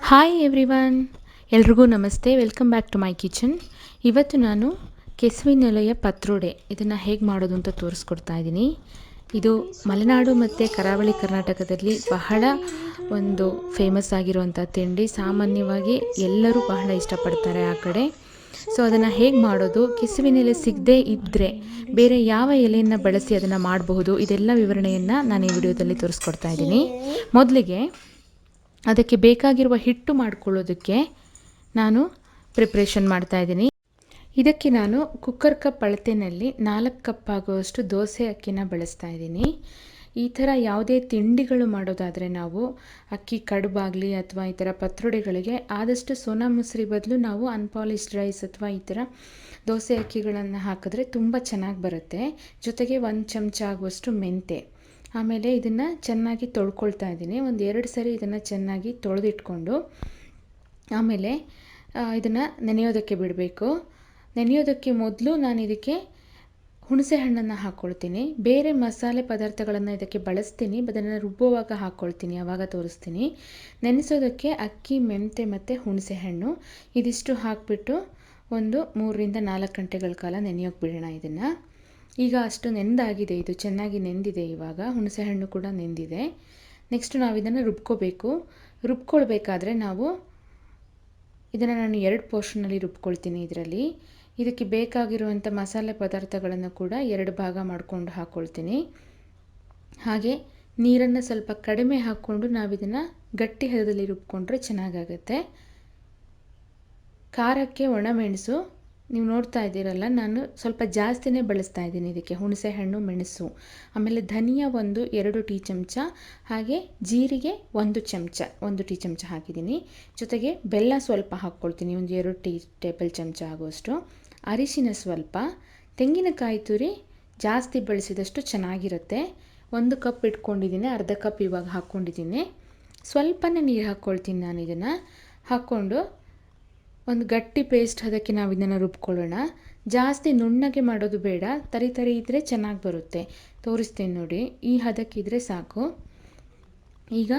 Hi everyone, ಎಲ್ರಿಗೂ ನಮಸ್ತೆ. Welcome back to my kitchen. ಇವತ್ತು ನಾನು ಕೆಸುವಿನೆಲೆಯ ಪತ್ರೊಡೆ ಇದನ್ನು ಹೇಗೆ ಮಾಡೋದು ಅಂತ ತೋರಿಸ್ಕೊಡ್ತಾ ಇದ್ದೀನಿ. ಇದು ಮಲೆನಾಡು ಮತ್ತು ಕರಾವಳಿ ಕರ್ನಾಟಕದಲ್ಲಿ ಬಹಳ ಒಂದು ಫೇಮಸ್ ಆಗಿರುವಂಥ ತಿಂಡಿ. ಸಾಮಾನ್ಯವಾಗಿ ಎಲ್ಲರೂ ಬಹಳ ಇಷ್ಟಪಡ್ತಾರೆ ಆ ಕಡೆ. ಸೊ ಅದನ್ನು ಹೇಗೆ ಮಾಡೋದು, ಕೆಸುವಿನೆಲೆ ಸಿಗದೇ ಇದ್ದರೆ ಬೇರೆ ಯಾವ ಎಲೆಯನ್ನು ಬಳಸಿ ಅದನ್ನು ಮಾಡಬಹುದು, ಇದೆಲ್ಲ ವಿವರಣೆಯನ್ನು ನಾನು ಈ ವಿಡಿಯೋದಲ್ಲಿ ತೋರಿಸ್ಕೊಡ್ತಾ ಇದ್ದೀನಿ. ಮೊದಲಿಗೆ ಅದಕ್ಕೆ ಬೇಕಾಗಿರುವ ಹಿಟ್ಟು ಮಾಡ್ಕೊಳ್ಳೋದಕ್ಕೆ ನಾನು ಪ್ರಿಪ್ರೇಷನ್ ಮಾಡ್ತಾಯಿದ್ದೀನಿ. ಇದಕ್ಕೆ ನಾನು ಕುಕ್ಕರ್ ಕಪ್ ಅಳತೆಯಲ್ಲಿ 4 ಕಪ್ ಆಗುವಷ್ಟು ದೋಸೆ ಅಕ್ಕಿನ ಬಳಸ್ತಾ ಇದ್ದೀನಿ. ಈ ಥರ ಯಾವುದೇ ತಿಂಡಿಗಳು ಮಾಡೋದಾದರೆ ನಾವು ಅಕ್ಕಿ ಕಡುಬಾಗಲಿ ಅಥವಾ ಈ ಥರ ಪತ್ರೊಡೆಗಳಿಗೆ ಆದಷ್ಟು ಸೋನಾ ಮಸೂರಿ ಬದಲು ನಾವು ಅನ್ಪಾಲಿಶ್ಡ್ ರೈಸ್ ಅಥವಾ ಈ ಥರ ದೋಸೆ ಅಕ್ಕಿಗಳನ್ನು ಹಾಕಿದ್ರೆ ತುಂಬ ಚೆನ್ನಾಗಿ ಬರುತ್ತೆ. ಜೊತೆಗೆ 1 ಚಮಚ ಆಗುವಷ್ಟು ಮೆಂತೆ, ಆಮೇಲೆ ಇದನ್ನು ಚೆನ್ನಾಗಿ ತೊಳ್ಕೊಳ್ತಾ ಇದ್ದೀನಿ. 1-2 ಸರಿ ಇದನ್ನು ಚೆನ್ನಾಗಿ ತೊಳೆದಿಟ್ಕೊಂಡು ಆಮೇಲೆ ಇದನ್ನು ನೆನೆಯೋದಕ್ಕೆ ಬಿಡಬೇಕು. ನೆನೆಯೋದಕ್ಕೆ ಮೊದಲು ನಾನು ಇದಕ್ಕೆ ಹುಣಸೆ ಹಣ್ಣನ್ನು ಹಾಕ್ಕೊಳ್ತೀನಿ. ಬೇರೆ ಮಸಾಲೆ ಪದಾರ್ಥಗಳನ್ನು ಇದಕ್ಕೆ ಬಳಸ್ತೀನಿ, ಅದನ್ನು ರುಬ್ಬುವಾಗ ಹಾಕ್ಕೊಳ್ತೀನಿ, ಆವಾಗ ತೋರಿಸ್ತೀನಿ. ನೆನೆಸೋದಕ್ಕೆ ಅಕ್ಕಿ, ಮೆಂತೆ ಮತ್ತು ಹುಣಸೆ ಹಣ್ಣು ಇದಿಷ್ಟು ಹಾಕಿಬಿಟ್ಟು ಒಂದು 3-4 ಗಂಟೆಗಳ ಕಾಲ ನೆನೆಯೋಕ್ಕೆ ಬಿಡೋಣ. ಇದನ್ನು ಈಗ ಅಷ್ಟು ನೆಂದಾಗಿದೆ, ಇದು ಚೆನ್ನಾಗಿ ನೆಂದಿದೆ. ಇವಾಗ ಹುಣಸೆ ಹಣ್ಣು ಕೂಡ ನೆಂದಿದೆ. ನೆಕ್ಸ್ಟ್ ನಾವು ಇದನ್ನು ರುಬ್ಕೋಬೇಕು. ರುಬ್ಕೊಳ್ಬೇಕಾದ್ರೆ ನಾವು ಇದನ್ನು ನಾನು 2 ಪೋರ್ಷನಲ್ಲಿ ರುಬ್ಕೊಳ್ತೀನಿ. ಇದಕ್ಕೆ ಬೇಕಾಗಿರುವಂಥ ಮಸಾಲೆ ಪದಾರ್ಥಗಳನ್ನು ಕೂಡ 2 ಭಾಗ ಮಾಡಿಕೊಂಡು ಹಾಕ್ಕೊಳ್ತೀನಿ. ಹಾಗೆ ನೀರನ್ನು ಸ್ವಲ್ಪ ಕಡಿಮೆ ಹಾಕ್ಕೊಂಡು ನಾವು ಇದನ್ನು ಗಟ್ಟಿ ಹದದಲ್ಲಿ ರುಬ್ಕೊಂಡ್ರೆ ಚೆನ್ನಾಗಾಗುತ್ತೆ. ಖಾರಕ್ಕೆ ಒಣಮೆಣಸು ನೀವು ನೋಡ್ತಾ ಇದ್ದೀರಲ್ಲ, ನಾನು ಸ್ವಲ್ಪ ಜಾಸ್ತಿನೇ ಬಳಸ್ತಾ ಇದ್ದೀನಿ ಇದಕ್ಕೆ. ಹುಣಸೆ ಹಣ್ಣು, ಮೆಣಸು, ಆಮೇಲೆ ಧನಿಯಾ 1-2 ಟೀ ಚಮಚ, ಹಾಗೆ ಜೀರಿಗೆ 1 ಟೀ ಚಮಚ ಹಾಕಿದ್ದೀನಿ. ಜೊತೆಗೆ ಬೆಲ್ಲ ಸ್ವಲ್ಪ ಹಾಕ್ಕೊಳ್ತೀನಿ, 2 ಟೇಬಲ್ ಚಮಚ ಆಗುವಷ್ಟು. ಅರಿಶಿನ ಸ್ವಲ್ಪ, ತೆಂಗಿನಕಾಯಿ ತುರಿ ಜಾಸ್ತಿ ಬಳಸಿದಷ್ಟು ಚೆನ್ನಾಗಿರುತ್ತೆ. 1 ಕಪ್ ಇಟ್ಕೊಂಡಿದ್ದೀನಿ, ಅರ್ಧ ಕಪ್ ಇವಾಗ ಹಾಕ್ಕೊಂಡಿದ್ದೀನಿ. ಸ್ವಲ್ಪನೇ ನೀರು ಹಾಕ್ಕೊಳ್ತೀನಿ ನಾನು. ಇದನ್ನು ಹಾಕ್ಕೊಂಡು ಒಂದು ಗಟ್ಟಿ ಪೇಸ್ಟ್ ಅದಕ್ಕೆ ನಾವು ಇದನ್ನು ರುಬ್ಕೊಳ್ಳೋಣ. ಜಾಸ್ತಿ ನುಣ್ಣಗೆ ಮಾಡೋದು ಬೇಡ, ತರಿ ಇದ್ದರೆ ಚೆನ್ನಾಗಿ ಬರುತ್ತೆ. ತೋರಿಸ್ತೀನಿ ನೋಡಿ, ಈ ಹದಕ್ಕಿದ್ರೆ ಸಾಕು. ಈಗ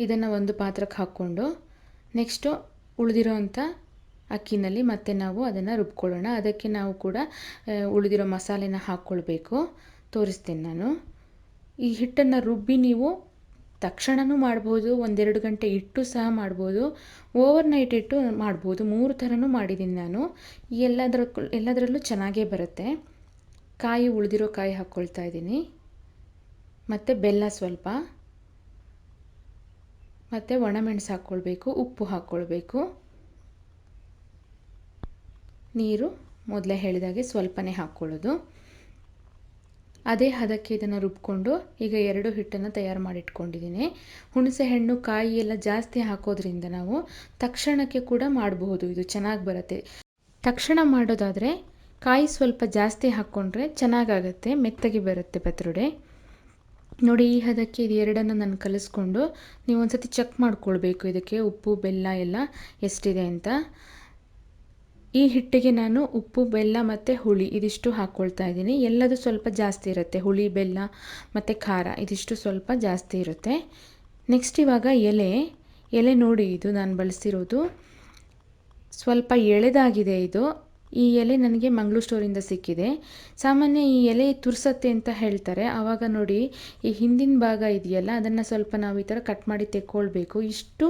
ಇದನ್ನು ಒಂದು ಪಾತ್ರಕ್ಕೆ ಹಾಕ್ಕೊಂಡು ನೆಕ್ಸ್ಟು ಉಳಿದಿರೋವಂಥ ಅಕ್ಕಿನಲ್ಲಿ ಮತ್ತೆ ನಾವು ಅದನ್ನು ರುಬ್ಕೊಳ್ಳೋಣ. ಅದಕ್ಕೆ ನಾವು ಕೂಡ ಉಳಿದಿರೋ ಮಸಾಲೆನ ಹಾಕ್ಕೊಳ್ಬೇಕು. ತೋರಿಸ್ತೀನಿ ನಾನು. ಈ ಹಿಟ್ಟನ್ನು ರುಬ್ಬಿ ನೀವು ತಕ್ಷಣವೂ ಮಾಡ್ಬೋದು, 1-2 ಗಂಟೆ ಇಟ್ಟು ಸಹ ಮಾಡ್ಬೋದು, ಓವರ್ನೈಟ್ ಇಟ್ಟು ಮಾಡ್ಬೋದು. 3 ಥರನೂ ಮಾಡಿದ್ದೀನಿ ನಾನು. ಎಲ್ಲದರಲ್ಲೂ ಚೆನ್ನಾಗೇ ಬರುತ್ತೆ. ಉಳಿದಿರೋ ಕಾಯಿ ಹಾಕ್ಕೊಳ್ತಾ ಇದ್ದೀನಿ, ಮತ್ತು ಬೆಲ್ಲ ಸ್ವಲ್ಪ, ಮತ್ತು ಒಣಮೆಣಸು ಹಾಕ್ಕೊಳ್ಬೇಕು, ಉಪ್ಪು ಹಾಕ್ಕೊಳ್ಬೇಕು. ನೀರು ಮೊದಲೇ ಹೇಳಿದಾಗೆ ಸ್ವಲ್ಪನೇ ಹಾಕ್ಕೊಳ್ಳೋದು. ಅದೇ ಹದಕ್ಕೆ ಇದನ್ನು ರುಬ್ಕೊಂಡು ಈಗ 2 ಹಿಟ್ಟನ್ನು ತಯಾರು ಮಾಡಿಟ್ಕೊಂಡಿದ್ದೀನಿ. ಹುಣಸೆ ಹಣ್ಣು, ಕಾಯಿ ಎಲ್ಲ ಜಾಸ್ತಿ ಹಾಕೋದ್ರಿಂದ ನಾವು ತಕ್ಷಣಕ್ಕೆ ಕೂಡ ಮಾಡಬಹುದು, ಇದು ಚೆನ್ನಾಗಿ ಬರುತ್ತೆ. ತಕ್ಷಣ ಮಾಡೋದಾದರೆ ಕಾಯಿ ಸ್ವಲ್ಪ ಜಾಸ್ತಿ ಹಾಕ್ಕೊಂಡ್ರೆ ಚೆನ್ನಾಗಾಗುತ್ತೆ, ಮೆತ್ತಗೆ ಬರುತ್ತೆ ಪತ್ರೊಡೆ. ನೋಡಿ, ಈ ಹದಕ್ಕೆ ಇದು 2 ನಾನು ಕಲಿಸ್ಕೊಂಡು ನೀವು ಒಂದು ಸತಿ ಚೆಕ್ ಮಾಡ್ಕೊಳ್ಬೇಕು ಇದಕ್ಕೆ ಉಪ್ಪು ಬೆಲ್ಲ ಎಲ್ಲ ಎಷ್ಟಿದೆ ಅಂತ. ಈ ಹಿಟ್ಟಿಗೆ ನಾನು ಉಪ್ಪು, ಬೆಲ್ಲ ಮತ್ತು ಹುಳಿ ಇದಿಷ್ಟು ಹಾಕ್ಕೊಳ್ತಾ ಇದ್ದೀನಿ. ಎಲ್ಲದು ಸ್ವಲ್ಪ ಜಾಸ್ತಿ ಇರುತ್ತೆ, ಹುಳಿ, ಬೆಲ್ಲ ಮತ್ತು ಖಾರ ಇದಿಷ್ಟು ಸ್ವಲ್ಪ ಜಾಸ್ತಿ ಇರುತ್ತೆ. ನೆಕ್ಸ್ಟ್ ಇವಾಗ ಎಲೆ ನೋಡಿ, ಇದು ನಾನು ಬಳಸಿರೋದು ಸ್ವಲ್ಪ ಎಳೆದಾಗಿದೆ. ಈ ಎಲೆ ನನಗೆ ಮಂಗಳೂರು ಸ್ಟೋರಿಂದ ಸಿಕ್ಕಿದೆ. ಸಾಮಾನ್ಯ ಈ ಎಲೆ ತುರ್ಸತ್ತೆ ಅಂತ ಹೇಳ್ತಾರೆ. ಆವಾಗ ನೋಡಿ, ಈ ಹಿಂದಿನ ಭಾಗ ಇದೆಯಲ್ಲ, ಅದನ್ನು ಸ್ವಲ್ಪ ನಾವು ಈ ಥರ ಕಟ್ ಮಾಡಿ ತೆಕ್ಕೊಳ್ಬೇಕು. ಇಷ್ಟು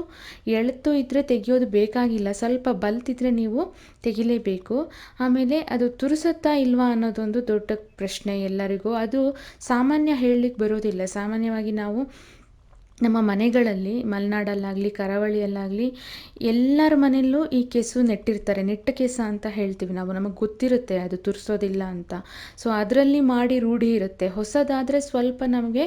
ಎಳೆತು ಇದ್ದರೆ ತೆಗೆಯೋದು ಬೇಕಾಗಿಲ್ಲ, ಸ್ವಲ್ಪ ಬಲ್ತಿದ್ರೆ ನೀವು ತೆಗಿಲೇಬೇಕು. ಆಮೇಲೆ ಅದು ತುರ್ಸತ್ತಾ ಇಲ್ವಾ ಅನ್ನೋದೊಂದು ದೊಡ್ಡ ಪ್ರಶ್ನೆ ಎಲ್ಲರಿಗೂ. ಅದು ಸಾಮಾನ್ಯ ಹೇಳಲಿಕ್ಕೆ ಬರೋದಿಲ್ಲ. ಸಾಮಾನ್ಯವಾಗಿ ನಾವು ನಮ್ಮ ಮನೆಗಳಲ್ಲಿ, ಮಲೆನಾಡಲ್ಲಾಗಲಿ ಕರಾವಳಿಯಲ್ಲಾಗಲಿ ಎಲ್ಲರ ಮನೆಯಲ್ಲೂ ಈ ಕೆಸು ನೆಟ್ಟಿರ್ತಾರೆ. ನೆಟ್ಟ ಕೆಸ ಅಂತ ಹೇಳ್ತೀವಿ ನಾವು, ನಮಗೆ ಗೊತ್ತಿರುತ್ತೆ ಅದು ತುರ್ಸೋದಿಲ್ಲ ಅಂತ. ಸೊ ಅದರಲ್ಲಿ ಮಾಡಿ ರೂಢಿ ಇರುತ್ತೆ. ಹೊಸದಾದರೆ ಸ್ವಲ್ಪ ನಮಗೆ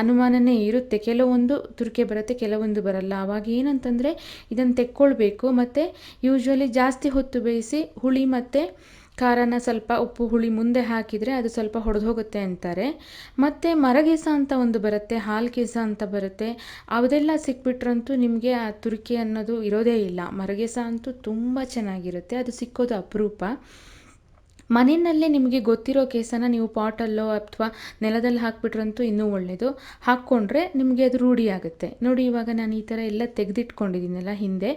ಅನುಮಾನನೇ ಇರುತ್ತೆ, ಕೆಲವೊಂದು ತುರ್ಕೆ ಬರುತ್ತೆ, ಕೆಲವೊಂದು ಬರಲ್ಲ. ಆವಾಗ ಏನಂತಂದರೆ ಇದನ್ನು ತೆಕ್ಕೊಳ್ಬೇಕು. ಮತ್ತು ಯೂಶ್ವಲಿ ಜಾಸ್ತಿ ಹೊತ್ತು ಬೇಯಿಸಿ ಹುಳಿ ಮತ್ತು ಖಾರನ ಸ್ವಲ್ಪ ಉಪ್ಪು ಹುಳಿ ಮುಂದೆ ಹಾಕಿದರೆ ಅದು ಸ್ವಲ್ಪ ಹೊಡೆದೋಗುತ್ತೆ ಅಂತಾರೆ. ಮತ್ತು ಮರಗೆಸ ಅಂತ ಒಂದು ಬರುತ್ತೆ, ಹಾಲು ಕೆಸ ಅಂತ ಬರುತ್ತೆ. ಅದೆಲ್ಲ ಸಿಕ್ಬಿಟ್ರಂತೂ ನಿಮಗೆ ಆ ತುರಿಕೆ ಅನ್ನೋದು ಇರೋದೇ ಇಲ್ಲ. ಮರಗೆಸ ಅಂತೂ ತುಂಬ ಚೆನ್ನಾಗಿರುತ್ತೆ, ಅದು ಸಿಕ್ಕೋದು ಅಪರೂಪ. ಮನೆಯಲ್ಲೇ ನಿಮಗೆ ಗೊತ್ತಿರೋ ಕೇಸನ್ನು ನೀವು ಪಾಟಲ್ಲೋ ಅಥವಾ ನೆಲದಲ್ಲಿ ಹಾಕಿಬಿಟ್ರಂತೂ ಇನ್ನೂ ಒಳ್ಳೆಯದು. ಹಾಕ್ಕೊಂಡ್ರೆ ನಿಮಗೆ ಅದು ರೂಢಿ ಆಗುತ್ತೆ. ನೋಡಿ ಇವಾಗ ನಾನು ಈ ಥರ ಎಲ್ಲ ತೆಗೆದಿಟ್ಕೊಂಡಿದ್ದೀನಲ್ಲ ಹಿಂದೆ,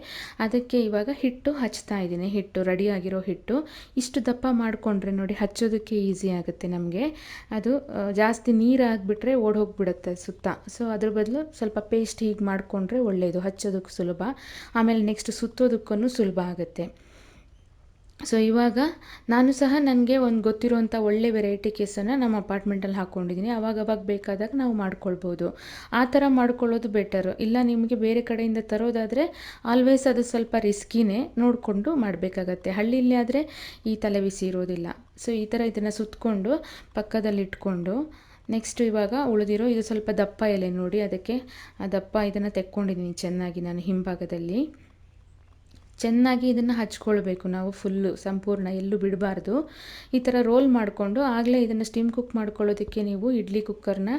ಅದಕ್ಕೆ ಇವಾಗ ಹಿಟ್ಟು ಹಚ್ತಾ ಇದ್ದೀನಿ. ಹಿಟ್ಟು ರೆಡಿಯಾಗಿರೋ ಹಿಟ್ಟು ಇಷ್ಟು ದಪ್ಪ ಮಾಡಿಕೊಂಡ್ರೆ ನೋಡಿ ಹಚ್ಚೋದಕ್ಕೆ ಈಸಿ ಆಗುತ್ತೆ ನಮಗೆ. ಅದು ಜಾಸ್ತಿ ನೀರು ಆಗಿಬಿಟ್ರೆ ಓಡೋಗ್ಬಿಡುತ್ತೆ ಸುತ್ತ. ಸೊ ಅದ್ರ ಬದಲು ಸ್ವಲ್ಪ ಪೇಸ್ಟ್ ಹೀಗೆ ಮಾಡಿಕೊಂಡ್ರೆ ಒಳ್ಳೆಯದು, ಹಚ್ಚೋದಕ್ಕೆ ಸುಲಭ. ಆಮೇಲೆ ನೆಕ್ಸ್ಟ್ ಸುತ್ತೋದಕ್ಕೂ ಸುಲಭ ಆಗುತ್ತೆ. ಸೊ ಇವಾಗ ನಾನು ಸಹ ನನಗೆ ಒಂದು ಗೊತ್ತಿರೋಂಥ ಒಳ್ಳೆ ವೆರೈಟಿ ಕೇಸನ್ನು ನಮ್ಮ ಅಪಾರ್ಟ್ಮೆಂಟಲ್ಲಿ ಹಾಕ್ಕೊಂಡಿದ್ದೀನಿ. ಆವಾಗವಾಗ ಬೇಕಾದಾಗ ನಾವು ಮಾಡ್ಕೊಳ್ಬೋದು. ಆ ಥರ ಮಾಡ್ಕೊಳ್ಳೋದು ಬೆಟರು. ಇಲ್ಲ ನಿಮಗೆ ಬೇರೆ ಕಡೆಯಿಂದ ತರೋದಾದರೆ ಆಲ್ವೇಸ್ ಅದು ಸ್ವಲ್ಪ ರಿಸ್ಕಿನೇ, ನೋಡಿಕೊಂಡು ಮಾಡಬೇಕಾಗತ್ತೆ. ಹಳ್ಳಿಲಿ ಆದರೆ ಈ ತಲೆ ಬಿಸಿ ಇರೋದಿಲ್ಲ. ಸೊ ಈ ಥರ ಇದನ್ನು ಸುತ್ತಕೊಂಡು ಪಕ್ಕದಲ್ಲಿ ಇಟ್ಕೊಂಡು ನೆಕ್ಸ್ಟ್ ಇವಾಗ ಉಳಿದಿರೋ ಇದು ಸ್ವಲ್ಪ ದಪ್ಪ ಎಲೆ ನೋಡಿ, ಅದಕ್ಕೆ ಆ ದಪ್ಪ ಇದನ್ನು ತೆಕ್ಕೊಂಡಿದ್ದೀನಿ ಚೆನ್ನಾಗಿ ನಾನು ಹಿಂಭಾಗದಲ್ಲಿ. ಚೆನ್ನಾಗಿ ಇದನ್ನು ಹಚ್ಕೊಳ್ಬೇಕು ನಾವು ಫುಲ್ಲು ಸಂಪೂರ್ಣ, ಎಲ್ಲೂ ಬಿಡಬಾರ್ದು. ಈ ಥರ ರೋಲ್ ಮಾಡಿಕೊಂಡು ಆಗಲೇ ಇದನ್ನು ಸ್ಟೀಮ್ ಕುಕ್ ಮಾಡ್ಕೊಳ್ಳೋದಕ್ಕೆ ನೀವು ಇಡ್ಲಿ ಕುಕ್ಕರ್ನ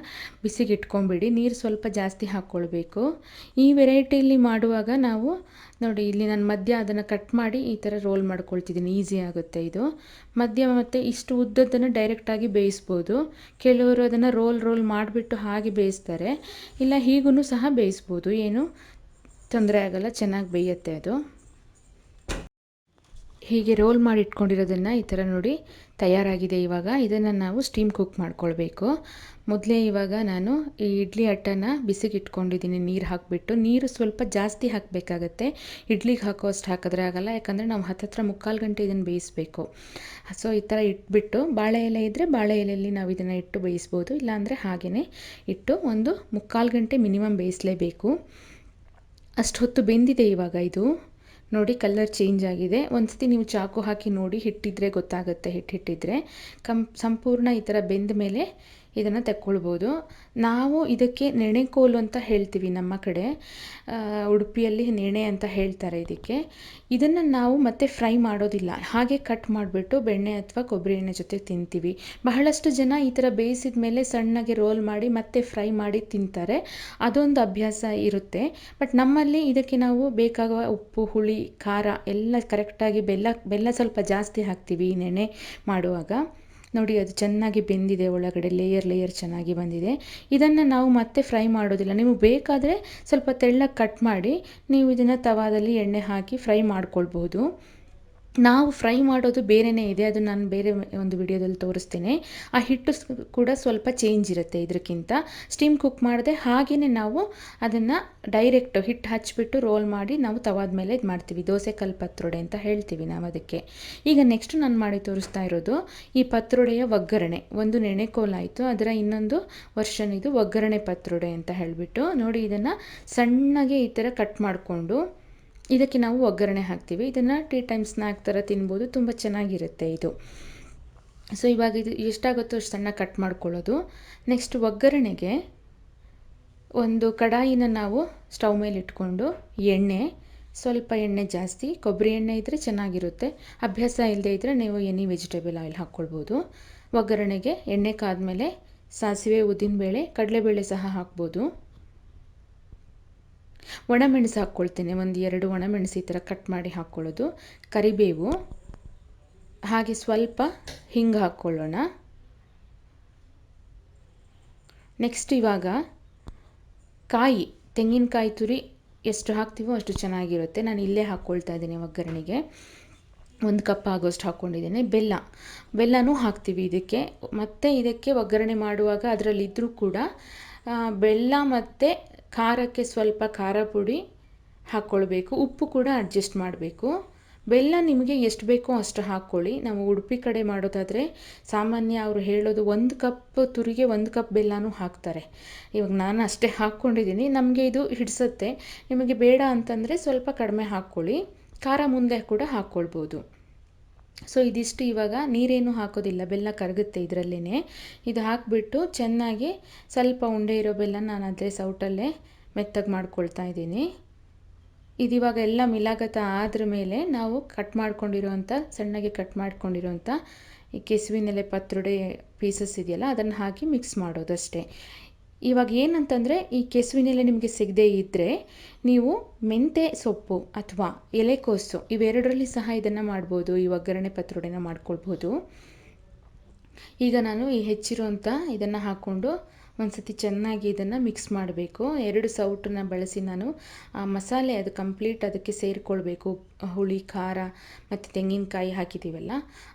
ಬಿಸಿಗೆ ಇಟ್ಕೊಂಬಿಡಿ. ನೀರು ಸ್ವಲ್ಪ ಜಾಸ್ತಿ ಹಾಕ್ಕೊಳ್ಬೇಕು. ಈ ವೆರೈಟಿಯಲ್ಲಿ ಮಾಡುವಾಗ ನಾವು ನೋಡಿ ಇಲ್ಲಿ ನಾನು ಮಧ್ಯ ಅದನ್ನು ಕಟ್ ಮಾಡಿ ಈ ಥರ ರೋಲ್ ಮಾಡ್ಕೊಳ್ತಿದ್ದೀನಿ. ಈಸಿ ಆಗುತ್ತೆ ಇದು. ಮಧ್ಯ ಮತ್ತು ಇಷ್ಟು ಉದ್ದದ್ದನ್ನು ಡೈರೆಕ್ಟಾಗಿ ಬೇಯಿಸ್ಬೋದು. ಕೆಲವರು ಅದನ್ನು ರೋಲ್ ಮಾಡಿಬಿಟ್ಟು ಹಾಗೆ ಬೇಯಿಸ್ತಾರೆ. ಇಲ್ಲ ಹೀಗೂ ಸಹ ಬೇಯಿಸ್ಬೋದು, ಏನು ತೊಂದರೆ ಆಗಲ್ಲ, ಚೆನ್ನಾಗಿ ಬೇಯುತ್ತೆ ಅದು. ಹೀಗೆ ರೋಲ್ ಮಾಡಿ ಇಟ್ಕೊಂಡಿರೋದನ್ನು ಈ ಥರ ನೋಡಿ ತಯಾರಾಗಿದೆ. ಇವಾಗ ಇದನ್ನು ನಾವು ಸ್ಟೀಮ್ ಕುಕ್ ಮಾಡ್ಕೊಳ್ಬೇಕು. ಮೊದಲೇ ಇವಾಗ ನಾನು ಈ ಇಡ್ಲಿ ಹಿಟ್ಟನ್ನು ಬಿಸಿಗೆ ಇಟ್ಕೊಂಡಿದ್ದೀನಿ ನೀರು ಹಾಕಿಬಿಟ್ಟು. ನೀರು ಸ್ವಲ್ಪ ಜಾಸ್ತಿ ಹಾಕಬೇಕಾಗತ್ತೆ. ಇಡ್ಲಿಗೆ ಹಾಕೋ ಅಷ್ಟು ಹಾಕಿದ್ರೆ ಆಗಲ್ಲ, ಯಾಕಂದರೆ ನಾವು ಹತ್ತತ್ರ 3/4 ಗಂಟೆ ಇದನ್ನು ಬೇಯಿಸಬೇಕು. ಸೊ ಈ ಥರ ಇಟ್ಬಿಟ್ಟು ಬಾಳೆ ಎಲೆ ಇದ್ದರೆ ಬಾಳೆ ಎಲೆಯಲ್ಲಿ ನಾವು ಇದನ್ನು ಇಟ್ಟು ಬೇಯಿಸ್ಬೋದು. ಇಲ್ಲಾಂದರೆ ಹಾಗೆಯೇ ಇಟ್ಟು ಒಂದು 3/4 ಗಂಟೆ ಮಿನಿಮಮ್ ಬೇಯಿಸಲೇಬೇಕು. ಅಷ್ಟು ಹೊತ್ತು ಬೆಂದಿದೆ ಇವಾಗ ಇದು. ನೋಡಿ ಕಲರ್ ಚೇಂಜ್ ಆಗಿದೆ. ಒಂದು ಸತಿ ನೀವು ಚಾಕು ಹಾಕಿ ನೋಡಿ, ಹಿಟ್ಟಿದ್ರೆ ಗೊತ್ತಾಗುತ್ತೆ. ಹಿಟ್ಟಿದ್ರೆ ಸಂಪೂರ್ಣ ಈ ಥರ ಬೆಂದ ಮೇಲೆ ಇದನ್ನು ತಕ್ಕೊಳ್ಬೋದು. ನಾವು ಇದಕ್ಕೆ ನೆನೆಕೋಲು ಅಂತ ಹೇಳ್ತೀವಿ ನಮ್ಮ ಕಡೆ, ಉಡುಪಿಯಲ್ಲಿ ನೆನೆ ಅಂತ ಹೇಳ್ತಾರೆ ಇದಕ್ಕೆ. ಇದನ್ನು ನಾವು ಮತ್ತೆ ಫ್ರೈ ಮಾಡೋದಿಲ್ಲ, ಹಾಗೆ ಕಟ್ ಮಾಡಿಬಿಟ್ಟು ಬೆಣ್ಣೆ ಅಥವಾ ಕೊಬ್ಬರಿ ಎಣ್ಣೆ ಜೊತೆ ತಿಂತೀವಿ. ಬಹಳಷ್ಟು ಜನ ಈ ಥರ ಬೇಯಿಸಿದ ಮೇಲೆ ಸಣ್ಣಗೆ ರೋಲ್ ಮಾಡಿ ಮತ್ತೆ ಫ್ರೈ ಮಾಡಿ ತಿಂತಾರೆ. ಅದೊಂದು ಅಭ್ಯಾಸ ಇರುತ್ತೆ. ಬಟ್ ನಮ್ಮಲ್ಲಿ ಇದಕ್ಕೆ ನಾವು ಬೇಕಾಗುವ ಉಪ್ಪು, ಹುಳಿ, ಖಾರ ಎಲ್ಲ ಕರೆಕ್ಟಾಗಿ, ಬೆಲ್ಲ ಸ್ವಲ್ಪ ಜಾಸ್ತಿ ಹಾಕ್ತೀವಿ ಈ ನೆನೆ ಮಾಡುವಾಗ. ನೋಡಿ ಅದು ಚೆನ್ನಾಗಿ ಬೆಂದಿದೆ, ಒಳಗಡೆ ಲೇಯರ್ ಚೆನ್ನಾಗಿ ಬಂದಿದೆ. ಇದನ್ನು ನಾವು ಮತ್ತೆ ಫ್ರೈ ಮಾಡೋದಿಲ್ಲ. ನೀವು ಬೇಕಾದರೆ ಸ್ವಲ್ಪ ತೆಳ್ಳಗೆ ಕಟ್ ಮಾಡಿ ನೀವು ಇದನ್ನು ತವಾದಲ್ಲಿ ಎಣ್ಣೆ ಹಾಕಿ ಫ್ರೈ ಮಾಡ್ಕೊಳ್ಬೋದು. ನಾವು ಫ್ರೈ ಮಾಡೋದು ಬೇರೆಯೇ ಇದೆ, ಅದು ನಾನು ಬೇರೆ ಒಂದು ವಿಡಿಯೋದಲ್ಲಿ ತೋರಿಸ್ತೇನೆ. ಆ ಹಿಟ್ಟು ಕೂಡ ಸ್ವಲ್ಪ ಚೇಂಜ್ ಇರುತ್ತೆ ಇದಕ್ಕಿಂತ. ಸ್ಟೀಮ್ ಕುಕ್ ಮಾಡದೆ ಹಾಗೆಯೇ ನಾವು ಅದನ್ನು ಡೈರೆಕ್ಟ್ ಹಿಟ್ಟು ಹಚ್ಚಿಬಿಟ್ಟು ರೋಲ್ ಮಾಡಿ ನಾವು ತವಾದ ಮೇಲೆ ಇದು ಮಾಡ್ತೀವಿ. ದೋಸೆ ಕಲ್ಲು ಪತ್ರೊಡೆ ಅಂತ ಹೇಳ್ತೀವಿ ನಾವು ಅದಕ್ಕೆ. ಈಗ ನೆಕ್ಸ್ಟ್ ನಾನು ಮಾಡಿ ತೋರಿಸ್ತಾ ಇರೋದು ಈ ಪತ್ರೊಡೆಯ ಒಗ್ಗರಣೆ. ಒಂದು ನೆನೆಕೋಲಾಯಿತು, ಅದರ ಇನ್ನೊಂದು ವರ್ಷನ್ ಇದು ಒಗ್ಗರಣೆ ಪತ್ರೊಡೆ ಅಂತ ಹೇಳಿಬಿಟ್ಟು. ನೋಡಿ ಇದನ್ನು ಸಣ್ಣಗೆ ಈ ಥರ ಕಟ್ ಮಾಡಿಕೊಂಡು ಇದಕ್ಕೆ ನಾವು ಒಗ್ಗರಣೆ ಹಾಕ್ತೀವಿ. ಇದನ್ನು ಟೀ ಟೈಮ್ ಸ್ನ್ಯಾಕ್ ಥರ ತಿನ್ಬೋದು, ತುಂಬ ಚೆನ್ನಾಗಿರುತ್ತೆ ಇದು. ಸೊ ಇವಾಗ ಇದು ಎಷ್ಟಾಗುತ್ತೋ ಅಷ್ಟು ಸಣ್ಣ ಕಟ್ ಮಾಡ್ಕೊಳ್ಳೋದು. ನೆಕ್ಸ್ಟ್ ಒಗ್ಗರಣೆಗೆ ಒಂದು ಕಡಾಯಿನ ನಾವು ಸ್ಟವ್ ಮೇಲೆ ಇಟ್ಕೊಂಡು ಸ್ವಲ್ಪ ಎಣ್ಣೆ ಜಾಸ್ತಿ, ಕೊಬ್ಬರಿ ಎಣ್ಣೆ ಇದ್ದರೆ ಚೆನ್ನಾಗಿರುತ್ತೆ. ಅಭ್ಯಾಸ ಇಲ್ಲದೆ ಇದ್ದರೆ ನೀವು ಎನಿ ವೆಜಿಟೇಬಲ್ ಆಯಿಲ್ ಹಾಕ್ಕೊಳ್ಬೋದು. ಒಗ್ಗರಣೆಗೆ ಎಣ್ಣೆ ಕಾದ್ಮೇಲೆ ಸಾಸಿವೆ, ಉದ್ದಿನಬೇಳೆ, ಕಡಲೆಬೇಳೆ ಸಹ ಹಾಕ್ಬೋದು. ಒಣಮೆಣಸು ಹಾಕ್ಕೊಳ್ತೇನೆ, 1-2 ಒಣಮೆಣಸು ಈ ಥರ ಕಟ್ ಮಾಡಿ ಹಾಕ್ಕೊಳ್ಳೋದು. ಕರಿಬೇವು, ಹಾಗೆ ಸ್ವಲ್ಪ ಹಿಂಗೆ ಹಾಕ್ಕೊಳ್ಳೋಣ. ನೆಕ್ಸ್ಟ್ ಇವಾಗ ತೆಂಗಿನಕಾಯಿ ತುರಿ ಎಷ್ಟು ಹಾಕ್ತೀವೋ ಅಷ್ಟು ಚೆನ್ನಾಗಿರುತ್ತೆ. ನಾನು ಇಲ್ಲೇ ಹಾಕ್ಕೊಳ್ತಾ ಇದ್ದೀನಿ ಒಗ್ಗರಣೆಗೆ. 1 ಕಪ್ ಆಗೋಷ್ಟು ಹಾಕ್ಕೊಂಡಿದ್ದೇನೆ. ಬೆಲ್ಲನೂ ಹಾಕ್ತೀವಿ ಇದಕ್ಕೆ. ಮತ್ತು ಇದಕ್ಕೆ ಒಗ್ಗರಣೆ ಮಾಡುವಾಗ ಅದರಲ್ಲಿದ್ದರೂ ಕೂಡ ಬೆಲ್ಲ ಮತ್ತು ಖಾರಕ್ಕೆ ಸ್ವಲ್ಪ ಖಾರ ಪುಡಿ ಹಾಕ್ಕೊಳ್ಬೇಕು. ಉಪ್ಪು ಕೂಡ ಅಡ್ಜಸ್ಟ್ ಮಾಡಬೇಕು. ಬೆಲ್ಲ ನಿಮಗೆ ಎಷ್ಟು ಬೇಕೋ ಅಷ್ಟು ಹಾಕ್ಕೊಳ್ಳಿ. ನಾವು ಉಡುಪಿ ಕಡೆ ಮಾಡೋದಾದರೆ ಸಾಮಾನ್ಯ ಅವರು ಹೇಳೋದು 1 ಕಪ್ ತುರಿಗೆ 1 ಕಪ್ ಬೆಲ್ಲನೂ ಹಾಕ್ತಾರೆ. ಇವಾಗ ನಾನು ಅಷ್ಟೇ ಹಾಕ್ಕೊಂಡಿದ್ದೀನಿ, ನಮಗೆ ಇದು ಹಿಡಿಸುತ್ತೆ. ನಿಮಗೆ ಬೇಡ ಅಂತಂದರೆ ಸ್ವಲ್ಪ ಕಡಿಮೆ ಹಾಕ್ಕೊಳ್ಳಿ. ಖಾರ ಮುಂದೆ ಕೂಡ ಹಾಕ್ಕೊಳ್ಬೋದು. ಸೊ ಇದಿಷ್ಟು, ಇವಾಗ ನೀರೇನು ಹಾಕೋದಿಲ್ಲ, ಬೆಲ್ಲ ಕರಗುತ್ತೆ ಇದರಲ್ಲೇ. ಇದು ಹಾಕಿಬಿಟ್ಟು ಚೆನ್ನಾಗಿ ಸ್ವಲ್ಪ ಉಂಡೆ ಇರೋ ಬೆಲ್ಲ ನಾನು ಅದೇ ಸೌಟಲ್ಲೇ ಮೆತ್ತಗೆ ಮಾಡ್ಕೊಳ್ತಾ ಇದ್ದೀನಿ. ಇದಿವಾಗ ಎಲ್ಲ ಮಿಲಾಗತ ಆದ್ರ ಮೇಲೆ ನಾವು ಸಣ್ಣಗೆ ಕಟ್ ಮಾಡ್ಕೊಂಡಿರೋಂಥ ಈ ಕೆಸುವಿನೆಲೆ ಪತ್ರೊಡೆ ಪೀಸಸ್ ಇದೆಯಲ್ಲ ಅದನ್ನು ಹಾಕಿ ಮಿಕ್ಸ್ ಮಾಡೋದಷ್ಟೇ. ಇವಾಗ ಏನಂತಂದರೆ ಈ ಕೆಸುವಿನೆಲೆ ನಿಮಗೆ ಸಿಗದೇ ಇದ್ದರೆ ನೀವು ಮೆಂತೆ ಸೊಪ್ಪು ಅಥವಾ ಎಲೆಕೋಸು ಇವೆರಡರಲ್ಲಿ ಸಹ ಇದನ್ನು ಮಾಡ್ಬೋದು. ಈ ಒಗ್ಗರಣೆ ಪತ್ರೊಡೆನ ಮಾಡ್ಕೊಳ್ಬೋದು. ಈಗ ನಾನು ಈ ಹೆಚ್ಚಿರುವಂಥ ಇದನ್ನು ಹಾಕ್ಕೊಂಡು ಒಂದು ಸತಿ ಚೆನ್ನಾಗಿ ಇದನ್ನು ಮಿಕ್ಸ್ ಮಾಡಬೇಕು. 2 ಸೌಟನ್ನ ಬಳಸಿ ನಾನು ಮಸಾಲೆ ಅದು ಕಂಪ್ಲೀಟ್ ಅದಕ್ಕೆ ಸೇರಿಕೊಳ್ಬೇಕು. ಹುಳಿ, ಖಾರ ಮತ್ತು ತೆಂಗಿನಕಾಯಿ ಹಾಕಿದ್ದೀವಲ್ಲ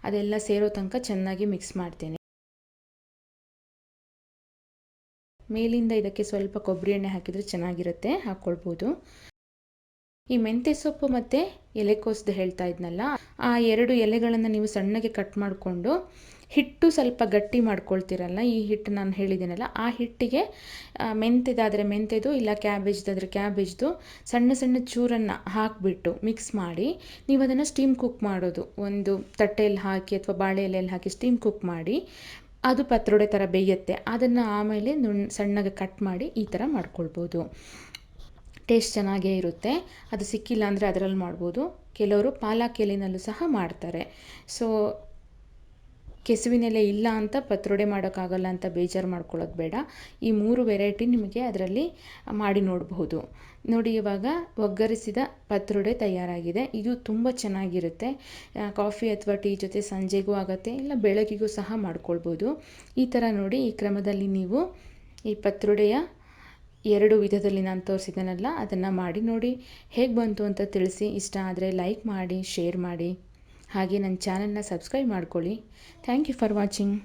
ಅದೆಲ್ಲ ಸೇರೋ ತನಕ ಚೆನ್ನಾಗಿ ಮಿಕ್ಸ್ ಮಾಡ್ತೇನೆ. ಮೇಲಿಂದ ಇದಕ್ಕೆ ಸ್ವಲ್ಪ ಕೊಬ್ಬರಿ ಎಣ್ಣೆ ಹಾಕಿದರೆ ಚೆನ್ನಾಗಿರುತ್ತೆ, ಹಾಕ್ಕೊಳ್ಬೋದು. ಈ ಮೆಂತ್ಯ ಸೊಪ್ಪು ಮತ್ತು ಎಲೆಕೋಸು ಹೇಳ್ತಾ ಇದ್ನಲ್ಲ, ಆ 2 ಎಲೆಗಳನ್ನು ನೀವು ಸಣ್ಣಗೆ ಕಟ್ ಮಾಡಿಕೊಂಡು ಹಿಟ್ಟು ಸ್ವಲ್ಪ ಗಟ್ಟಿ ಮಾಡ್ಕೊಳ್ತೀರಲ್ಲ, ಈ ಹಿಟ್ಟು ನಾನು ಹೇಳಿದ್ದೀನಲ್ಲ, ಆ ಹಿಟ್ಟಿಗೆ ಮೆಂತ್ಯದಾದರೆ ಮೆಂತ್ಯದು, ಇಲ್ಲ ಕ್ಯಾಬೇಜ್ದಾದರೆ ಕ್ಯಾಬೇಜ್ದು ಸಣ್ಣ ಸಣ್ಣ ಚೂರನ್ನು ಹಾಕಿಬಿಟ್ಟು ಮಿಕ್ಸ್ ಮಾಡಿ ನೀವು ಅದನ್ನು ಸ್ಟೀಮ್ ಕುಕ್ ಮಾಡೋದು. ಒಂದು ತಟ್ಟೆಯಲ್ಲಿ ಹಾಕಿ ಅಥವಾ ಬಾಳೆ ಎಲೆಯಲ್ಲಿ ಹಾಕಿ ಸ್ಟೀಮ್ ಕುಕ್ ಮಾಡಿ ಅದು ಪತ್ರೊಡೆ ಥರ ಬೇಯುತ್ತೆ. ಅದನ್ನು ಆಮೇಲೆ ಸಣ್ಣಗೆ ಕಟ್ ಮಾಡಿ ಈ ಥರ ಮಾಡ್ಕೊಳ್ಬೋದು. ಟೇಸ್ಟ್ ಚೆನ್ನಾಗೇ ಇರುತ್ತೆ. ಅದು ಸಿಕ್ಕಿಲ್ಲ ಅಂದರೆ ಅದರಲ್ಲಿ ಮಾಡ್ಬೋದು. ಕೆಲವರು ಪಾಲಕ್ ಎಲೆನಲ್ಲೂ ಸಹ ಮಾಡ್ತಾರೆ. ಸೊ ಕೆಸುವಿನೆಲೆ ಇಲ್ಲ ಅಂತ ಪತ್ರೊಡೆ ಮಾಡೋಕ್ಕಾಗಲ್ಲ ಅಂತ ಬೇಜಾರು ಮಾಡ್ಕೊಳ್ಳೋದು ಬೇಡ. ಈ 3 ವೆರೈಟಿ ನಿಮಗೆ ಅದರಲ್ಲಿ ಮಾಡಿ ನೋಡಬಹುದು. ನೋಡಿ, ಇವಾಗ ಒಗ್ಗರಿಸಿದ ಪತ್ರೊಡೆ ತಯಾರಾಗಿದೆ. ಇದು ತುಂಬ ಚೆನ್ನಾಗಿರುತ್ತೆ. ಕಾಫಿ ಅಥವಾ ಟೀ ಜೊತೆ ಸಂಜೆಗೂ ಆಗುತ್ತೆ, ಇಲ್ಲ ಬೆಳಗಿಗೂ ಸಹ ಮಾಡ್ಕೊಳ್ಬೋದು. ಈ ಥರ ನೋಡಿ, ಈ ಕ್ರಮದಲ್ಲಿ ನೀವು ಈ ಪತ್ರೊಡೆಯ 2 ವಿಧದಲ್ಲಿ ನಾನು ತೋರಿಸಿದ್ದೇನಲ್ಲ ಅದನ್ನು ಮಾಡಿ ನೋಡಿ. ಹೇಗೆ ಬಂತು ಅಂತ ತಿಳಿಸಿ. ಇಷ್ಟ ಆದರೆ ಲೈಕ್ ಮಾಡಿ, ಶೇರ್ ಮಾಡಿ, ಹಾಗೆ ನನ್ನ ಚಾನಲ್ನ ಸಬ್ಸ್ಕ್ರೈಬ್ ಮಾಡ್ಕೊಳ್ಳಿ. Thank you for watching.